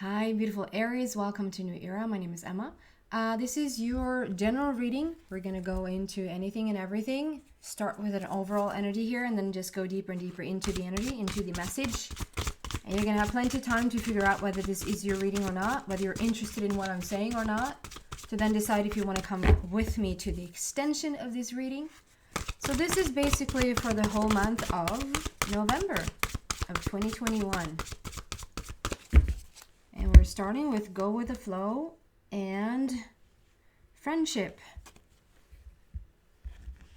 Hi, beautiful Aries. Welcome to New Era. My name is Emma. This is your general reading. We're going to go into anything and everything. Start with an overall energy here and then just go deeper and deeper into the energy, into the message. And you're going to have plenty of time to figure out whether this is your reading or not, whether you're interested in what I'm saying or not, to then decide if you want to come with me to the extension of this reading. So this is basically for the whole month of November of 2021. And we're starting with Go with the Flow and Friendship.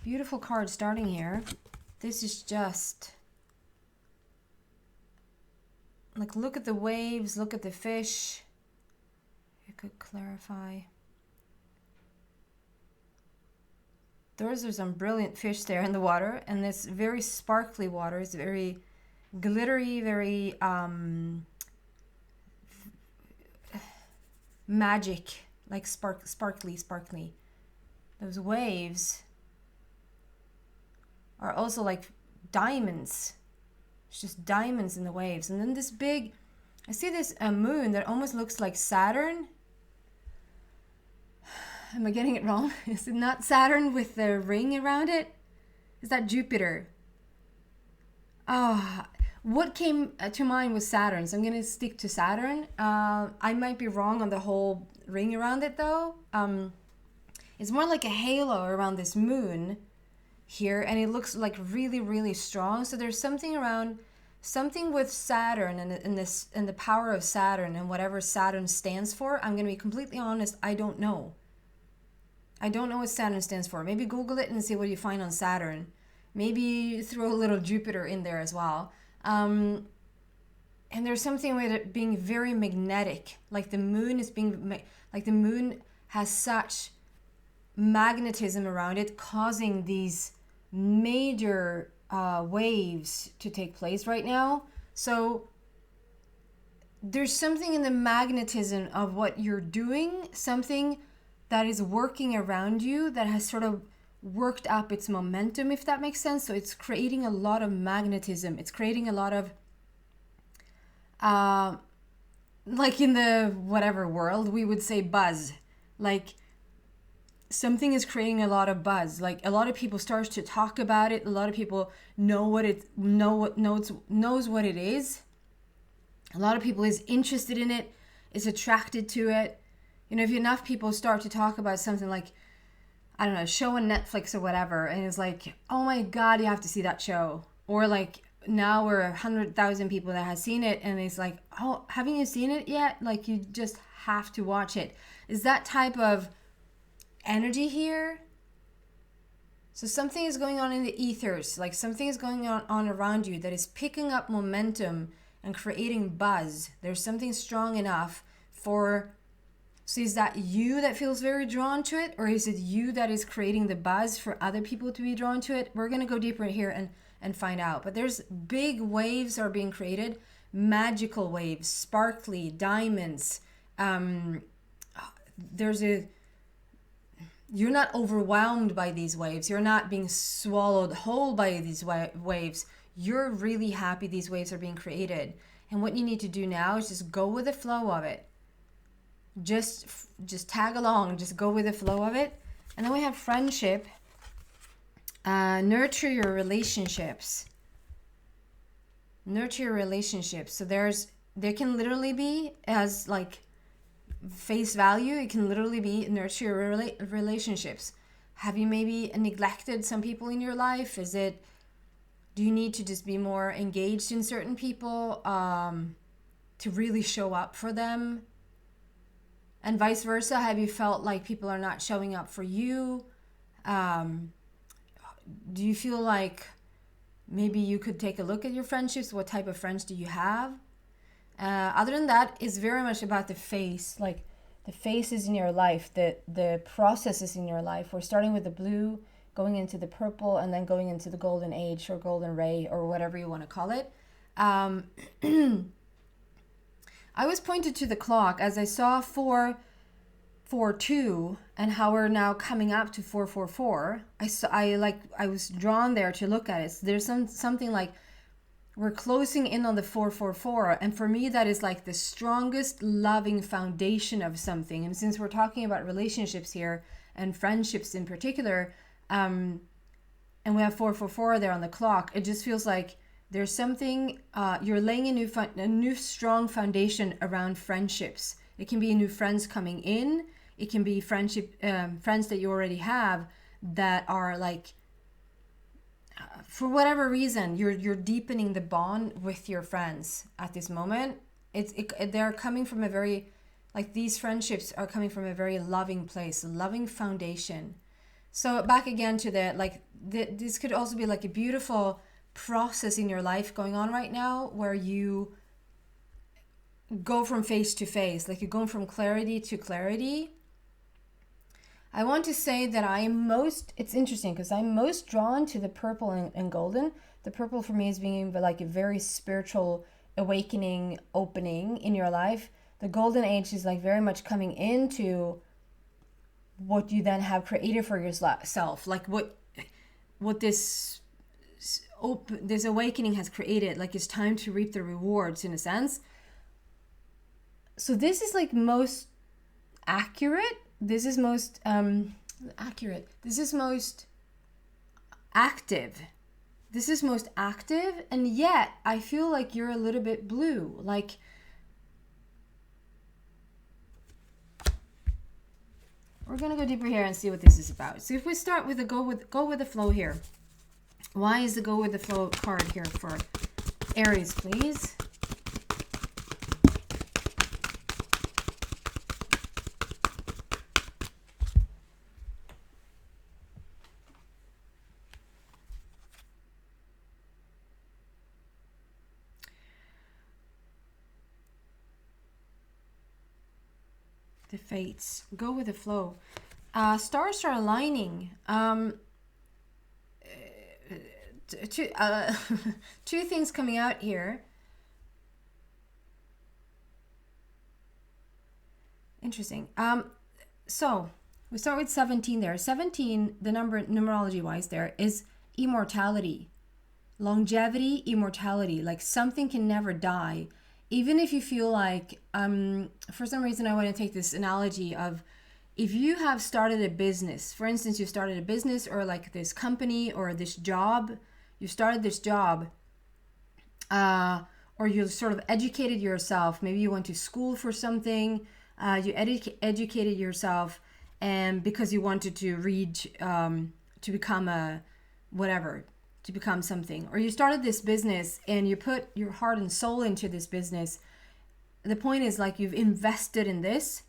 Beautiful card starting here. This is just like, look at the waves, look at the fish. I could clarify. Those are some brilliant fish there in the water, and this very sparkly water is very glittery, very magic, like sparkly. Those waves are also like diamonds. It's just diamonds in the waves. And then this big, I see this moon that almost looks like Saturn. Am I getting it wrong? Is it not Saturn with the ring around it? Is that Jupiter? What came to mind was Saturn, so I'm going to stick to Saturn. I might be wrong on the whole ring around it, though. It's more like a halo around this moon here, and it looks like really, really strong. So there's something with Saturn and the power of Saturn and whatever Saturn stands for. I'm going to be completely honest, I don't know. I don't know what Saturn stands for. Maybe Google it and see what you find on Saturn. Maybe throw a little Jupiter in there as well. And there's something with it being very magnetic, like the moon has such magnetism around it, causing these major waves to take place right now. So there's something in the magnetism of what you're doing, something that is working around you that has sort of worked up its momentum, if that makes sense. So it's creating a lot of magnetism. It's creating a lot of like in the whatever world we would say buzz. Like something is creating a lot of buzz. Like a lot of people start to talk about it. A lot of people knows what it is. A lot of people is interested in it, is attracted to it. You know, if enough people start to talk about something like, I don't know, show on Netflix or whatever, and it's like, oh my God, you have to see that show. Or like now we're 100,000 people that have seen it, and it's like, oh, haven't you seen it yet? Like you just have to watch it. Is that type of energy here? So something is going on in the ethers, like something is going on around you that is picking up momentum and creating buzz. There's something strong enough for... So is that you that feels very drawn to it, or is it you that is creating the buzz for other people to be drawn to it? We're going to go deeper here and find out. But there's big waves are being created, magical waves, sparkly, diamonds. You're not overwhelmed by these waves. You're not being swallowed whole by these waves. You're really happy these waves are being created. And what you need to do now is just go with the flow of it. Just tag along, just go with the flow of it. And then we have friendship. Nurture your relationships. Nurture your relationships. So there can literally be, as like face value, it can literally be nurture your relationships. Have you maybe neglected some people in your life? Do you need to just be more engaged in certain people to really show up for them? And vice versa, have you felt like people are not showing up for you? Do you feel like maybe you could take a look at your friendships? What type of friends do you have? Other than that, it's very much about the phase, like the phases in your life, the processes in your life. We're starting with the blue, going into the purple, and then going into the golden age or golden ray or whatever you want to call it. I was pointed to the clock as I saw 442 and how we're now coming up to 444. I was drawn there to look at it. So there's something like we're closing in on the 444. And for me, that is like the strongest loving foundation of something. And since we're talking about relationships here and friendships in particular, and we have 444 there on the clock, it just feels like there's something, you're laying a new strong foundation around friendships. It can be new friends coming in. It can be friends that you already have that are like, for whatever reason, you're deepening the bond with your friends at this moment. They're coming from a very, like, these friendships are coming from a very loving place, a loving foundation. So back again to this could also be like a beautiful process in your life going on right now, where you go from face to face, like you're going from clarity to clarity. I want to say that it's interesting because I'm most drawn to the purple and golden. The purple for me is being like a very spiritual awakening, opening in your life. The golden age is like very much coming into what you then have created for yourself, like what this awakening has created. Like, it's time to reap the rewards in a sense. So this is like most accurate. This is most accurate. This is most active. This is most active, and yet I feel like you're a little bit blue. Like, we're gonna go deeper here and see what this is about. So if we start with the go with the flow here. Why is the go with the flow card here for Aries, please? The fates. Go with the flow. Stars are aligning. Two things coming out here. Interesting. So we start with 17 there. 17, the number numerology wise there, is immortality. Longevity, immortality. Like, something can never die. Even if you feel like, for some reason I want to take this analogy of, if you have started a business, for instance, you started a business or like this company or this job, you started this job, or you sort of educated yourself. Maybe you went to school for something, you educated yourself, and because you wanted to read, to become to become something, or you started this business and you put your heart and soul into this business. The point is, like, you've invested in this,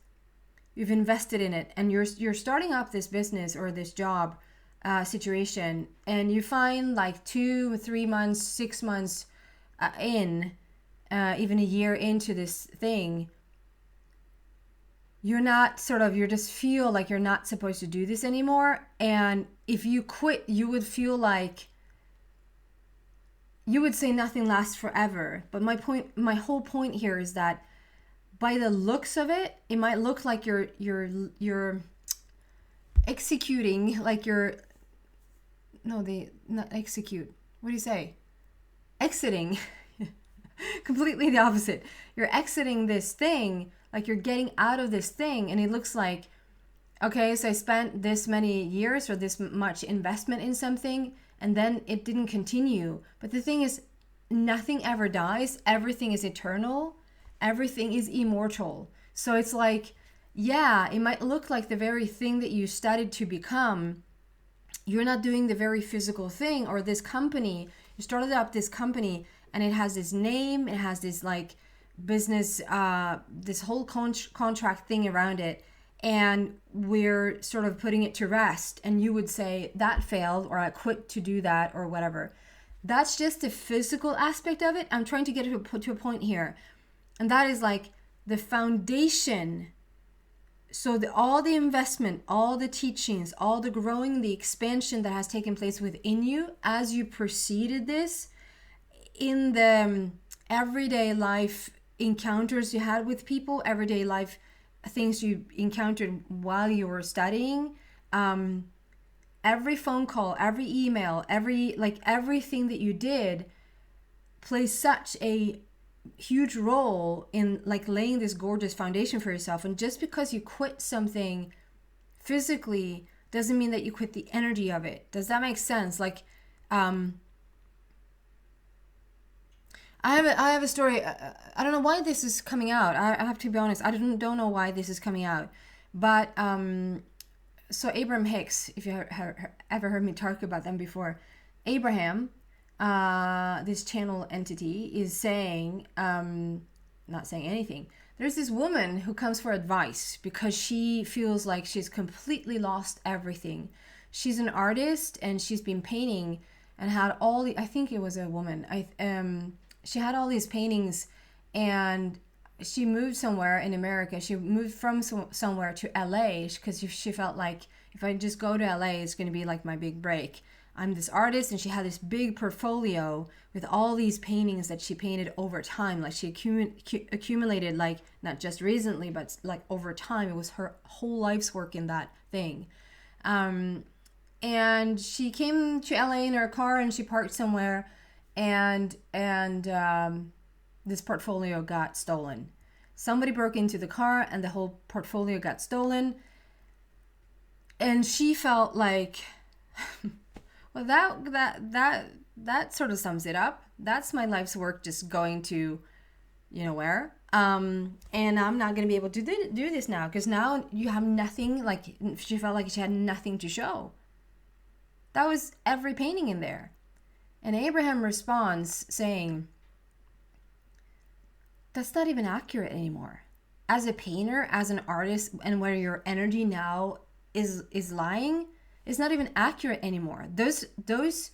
you've invested in it, and you're starting up this business or this job situation, and you find like 2 or 3 months, 6 months in, even a year into this thing, you just feel like you're not supposed to do this anymore. And if you quit, you would feel like, you would say nothing lasts forever. But my whole point here is that by the looks of it, it might look like you're executing, like not execute. What do you say? Exiting. Completely the opposite. You're exiting this thing, like you're getting out of this thing, and it looks like, okay, so I spent this many years or this much investment in something, and then it didn't continue. But the thing is, nothing ever dies. Everything is eternal. Everything is immortal. So it's like, yeah, it might look like the very thing that you studied to become, you're not doing the very physical thing. Or this company, you started up this company and it has this name, it has this like business, this whole contract thing around it, and we're sort of putting it to rest, and you would say that failed, or I quit to do that, or whatever. That's just the physical aspect of it. I'm trying to get to a point here, and that is like the foundation. So all the investment, all the teachings, all the growing, the expansion that has taken place within you as you proceeded this, in the everyday life encounters you had with people, everyday life things you encountered while you were studying, every phone call, every email, everything that you did, plays such a huge role in like laying this gorgeous foundation for yourself. And just because you quit something physically doesn't mean that you quit the energy of it. Does that make sense? Like, I have a story. I don't know why this is coming out. I have to be honest. I don't know why this is coming out. But so Abraham Hicks, if you ever heard me talk about them before, Abraham, this channel entity, is saying, not saying anything. There's this woman who comes for advice because she feels like she's completely lost everything. She's an artist and she's been painting and had all the, I think it was a woman. She had all these paintings and she moved somewhere in America. She moved from somewhere to LA because she felt like if I just go to LA, it's going to be like my big break. I'm this artist, and she had this big portfolio with all these paintings that she painted over time. Like she accumulated, like not just recently, but like over time. It was her whole life's work in that thing. And she came to LA in her car, and she parked somewhere, and this portfolio got stolen. Somebody broke into the car, and the whole portfolio got stolen. And she felt like, well, that sort of sums it up. That's my life's work just going to, you know where. And I'm not going to be able to do this now because now you have nothing. Like she felt like she had nothing to show. That was every painting in there. And Abraham responds saying, that's not even accurate anymore. As a painter, as an artist, and where your energy now is lying, it's not even accurate anymore. Those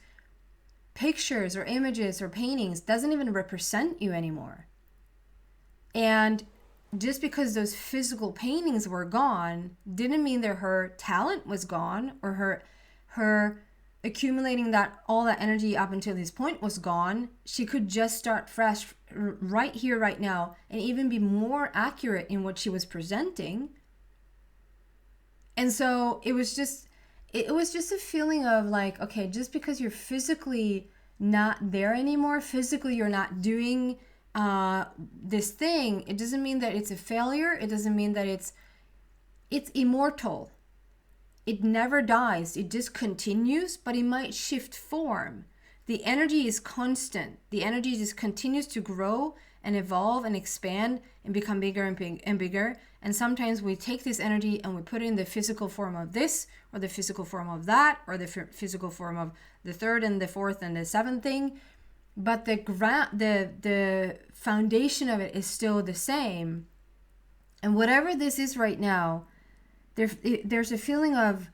pictures or images or paintings doesn't even represent you anymore. And just because those physical paintings were gone didn't mean that her talent was gone or her accumulating all that energy up until this point was gone. She could just start fresh right here, right now, and even be more accurate in what she was presenting. And so it was just a feeling of like, okay, just because you're physically not there anymore, physically you're not doing this thing, it doesn't mean that it's a failure. It doesn't mean that it's immortal. It never dies. It just continues, but it might shift form. The energy is constant. The energy just continues to grow and evolve and expand and become bigger and bigger. And sometimes we take this energy and we put it in the physical form of this, or the physical form of that, or the physical form of the third and the fourth and the seventh thing. But the foundation of it is still the same. And whatever this is right now, there's a feeling of,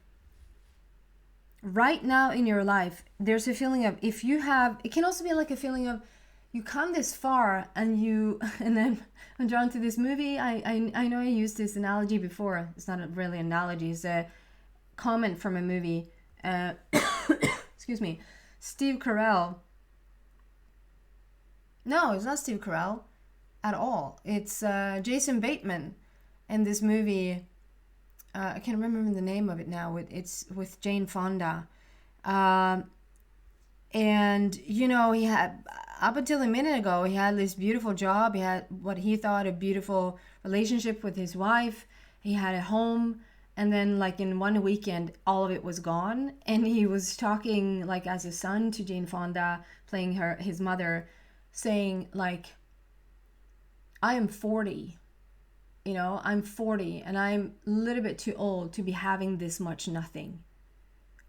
right now in your life, there's a feeling of, if you have, it can also be like a feeling of, you come this far and then I'm drawn to this movie. I know I used this analogy before. It's not really an analogy. It's a comment from a movie. Excuse me. Steve Carell. No, it's not Steve Carell at all. It's Jason Bateman in this movie. I can't remember the name of it now. It's with Jane Fonda. And, you know, he had, up until a minute ago, he had this beautiful job. He had what he thought a beautiful relationship with his wife. He had a home. And then, like, in one weekend, all of it was gone. And he was talking, like, as a son to Jane Fonda, playing his mother, saying, like, I am 40. You know, I'm 40 and I'm a little bit too old to be having this much nothing.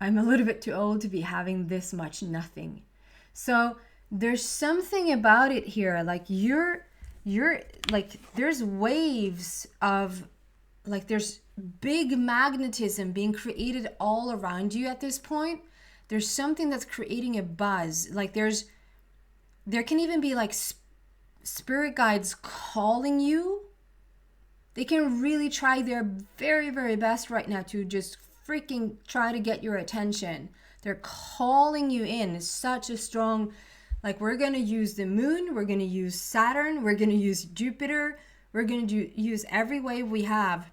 I'm a little bit too old to be having this much nothing. So there's something about it here. Like you're like, there's waves of, like, there's big magnetism being created all around you at this point. There's something that's creating a buzz. Like there can even be like spirit guides calling you. They can really try their very, very best right now to just freaking try to get your attention. They're calling you in. It's such a strong, like, we're going to use the moon. We're going to use Saturn. We're going to use Jupiter. We're going to use every wave we have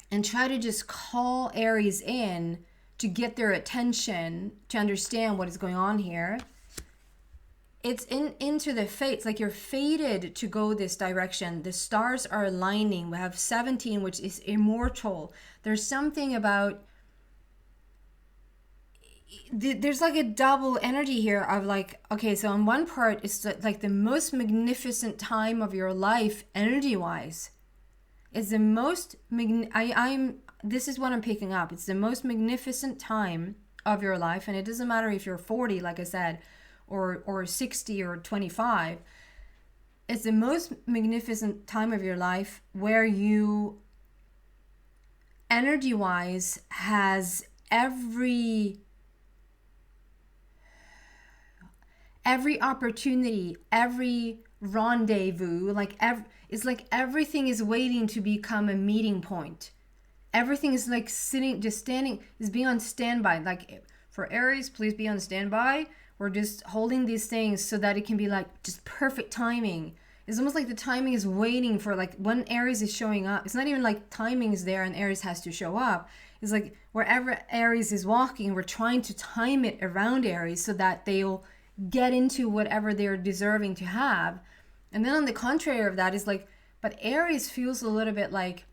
and try to just call ARIES in to get their attention, to understand what is going on here. it's into the fates, like you're fated to go this direction. The stars are aligning. We have 17, which is immortal. There's something about, there's like a double energy here of like, okay, so on one part it's like the most magnificent time of your life energy wise. It's the most this is what I'm picking up. It's the most magnificent time of your life, and it doesn't matter if you're 40, like I said, or 60 or 25. It's the most magnificent time of your life where you energy wise has every opportunity, every rendezvous, like it's like everything is waiting to become a meeting point. Everything is like sitting, just standing, is being on standby. Like for Aries, please be on standby. We're just holding these things so that it can be like just perfect timing. It's almost like the timing is waiting for, like, when Aries is showing up. It's not even like timing is there and Aries has to show up. It's like wherever Aries is walking, we're trying to time it around Aries so that they'll get into whatever they're deserving to have. And then on the contrary of that is like, but Aries feels a little bit like,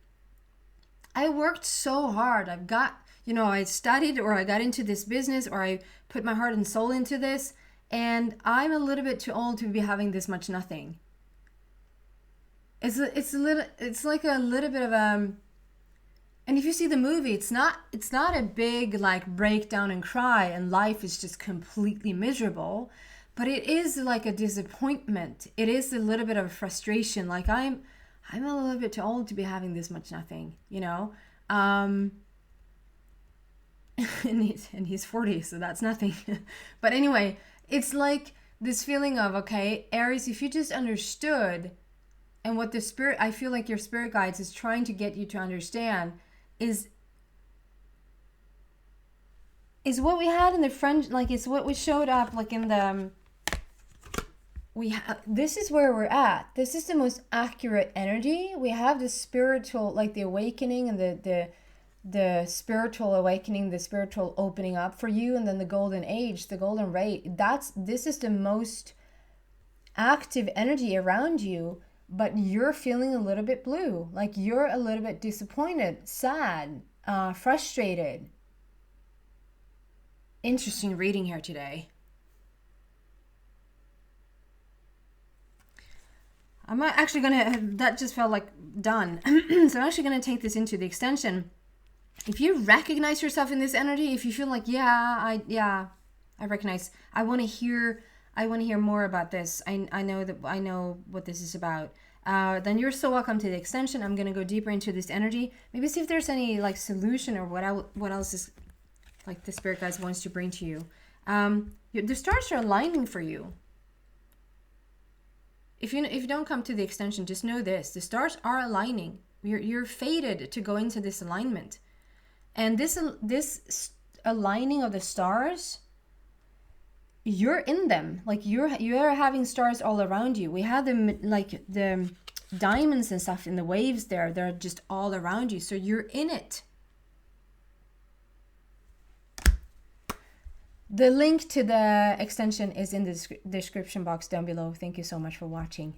I worked so hard. I've got, I studied, or I got into this business, or I put my heart and soul into this, and I'm a little bit too old to be having this much nothing. It's like a little bit of and if you see the movie, it's not a big like breakdown and cry and life is just completely miserable, but it is like a disappointment. It is a little bit of a frustration. Like I'm a little bit too old to be having this much nothing, and he's 40, so that's nothing. But anyway, it's like this feeling of, okay, Aries, if you just understood, and what the spirit, I feel like your spirit guides is trying to get you to understand is what we had in the French, like it's what we showed up like in the this is where we're at. This is the most accurate energy. We have the spiritual, like the awakening and the spiritual awakening, the spiritual opening up for you, and then the golden age, the golden ray. This is the most active energy around you, but you're feeling a little bit blue, like you're a little bit disappointed, sad, frustrated. Interesting reading here today. I'm actually gonna, that just felt like done. So I'm actually gonna take this into the extension. If you recognize yourself in this energy, if you feel like, I recognize, I want to hear more about this. I know what this is about. Then you're so welcome to the extension. I'm gonna go deeper into this energy. Maybe see if there's any like solution or what else is like the spirit guides wants to bring to you. The stars are aligning for you. If you don't come to the extension, just know this: the stars are aligning. You're fated to go into this alignment, and this aligning of the stars, you're in them. Like you're having stars all around you. We have them like the diamonds and stuff in the waves there. They're just all around you. So you're in it. The link to the extension is in the description box down below. Thank you so much for watching.